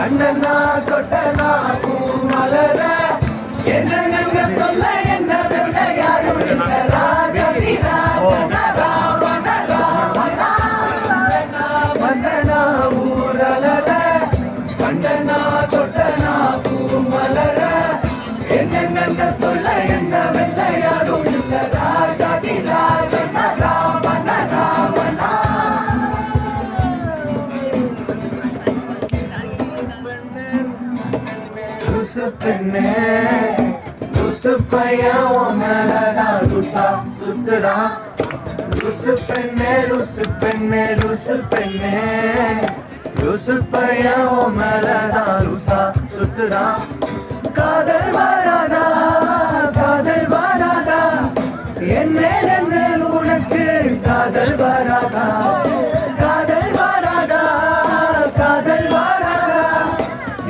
கண்ணனா கொட்டனா பூ மலர என்ன சொல்ல என்ன வெல்ல யாரும் இல்ல ராஜதி ராவண ராவணா வந்தனா ஊரலர கண்ணனா கொட்டனா பூ மலர என்ன சொல்ல என்ன வெல்ல யாரும் இல்ல ராஜதி ராவண ராவணா பெண்ணே லூசு பையன் உன் மேலதான் லூசா சுத்துறான் லூசு பெண்ணே லூசு பெண்ணே லூசு பெண்ணே லூசு பையன் உன் மேலதான் லூசா சுத்துறான் காதல் வராதா காதல் வராதா என் மேல் உனக்கு காதல் வராதா காதல் வராதா காதல் வராதா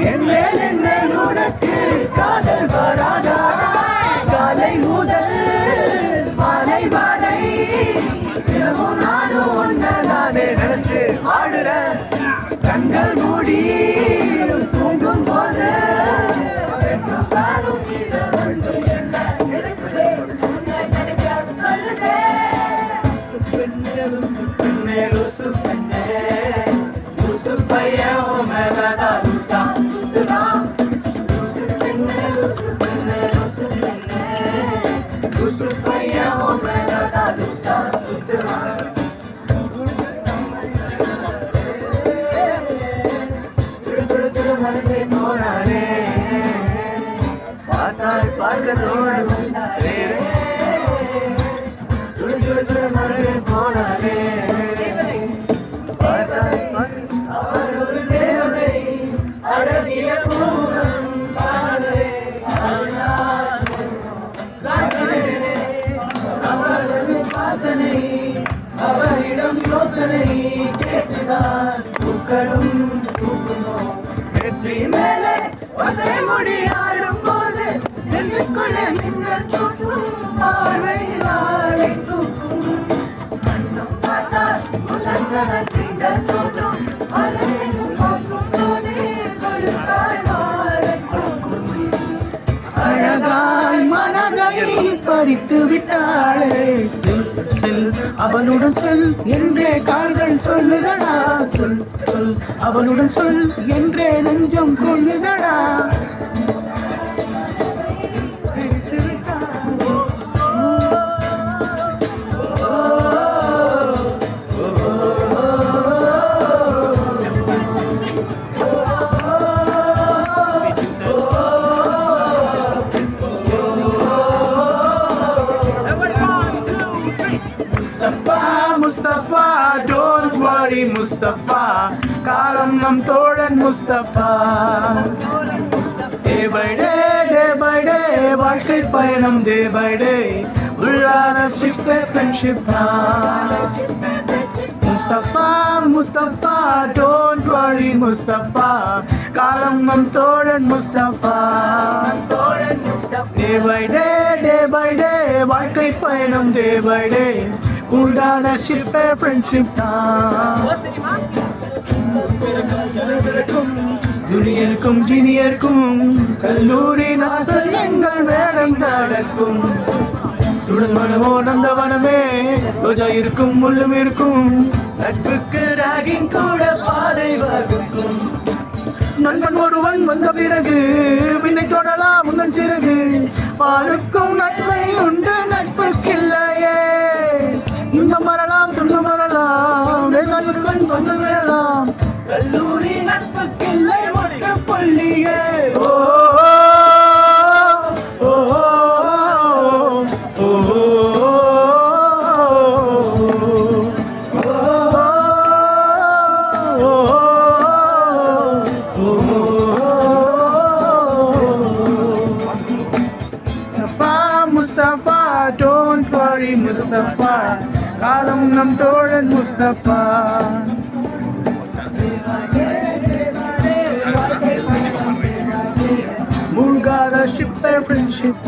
என் மேல் உனக்கு காதல் வராதா காலை முதல் மாலை வரை தினமும் நானும் ஒன்ன நானே நினைச்சு ஆடுற கண்கள் மூடி தூங்கும் போது பையன் மேலதா லூசா சுத்துறான் லூசு பையன் மேலதா லூசா சுத்துறான் சுடு மனதை போனானே பார்த்தால் பார்க்க தோணும் சுடு மனதை போனானே அவரிடம் யோசனை கேட்டுதான் பூக்களும் பூக்குமோ வெற்றி மேலே ஒற்றை முடி ஆடும் போது நெஞ்சுக்குள்ளே மின்னல் தூக்கும் பார்வை நாளை தூக்கும் கண்ணம் பார்த்தால் முதல்களை தீண்டல் தோட்டும் அலையும் பார்க்கும் போதே கொழுப்பாய் மாலை கொடுக்கும் அழகாய் மனதை பறித்து விட்டாளே செல் செல் அவனுடன் சொல் என்றே கால்கள் சொல்லுதடா சொல் சொல் அவனுடன் சொல் என்றே நெஞ்சம் கொள்ளுதடா முஸ்தபா don't worry முஸ்தபா காலம் நம் தோழன் முஸ்தபா day by day வாழ்க்கை பயணம் day by day உள்ளான friendship Mustafa Mustafa don't worry Mustafa காலம் நம் தோழன் முஸ்தபா day by day வாழ்க்கை பயணம் day by day உண்டான ஷிப்பே ஃப்ரெண்ட்ஷிப் தான் ஜூனியருக்கும் ஜீனியருக்கும் கல்லூரி நாசல் எங்கள் வேடம் நடக்கும் சுடல் மனமோ நந்தவனமே ரோஜா இருக்கும் முள்ளும் இருக்கும் நட்புக்கு ராகிங் கூட பாதை வகுக்கும் நண்பன் ஒருவன் வந்த பிறகு விண்ணை தொடலாம் முந்தன் சிறகு பாலுக்கும் நன்மை உண்டு நட்புக்கில்லையே இன்பம் வரலாம் துன்பம் வரலாம் ரேகாயிருக்கும் தொண்டு விழலாம் கல்லூரி நட்புக்கில்லை ஒட்டு பள்ளியே ஓ ஓ ஓ முஸ்தபா don't worry முஸ்தபா காலம் நம் தோழன் முஸ்தபா மூழ்காத ஷிப்பர் ஃப்ரெண்ட்ஷிப்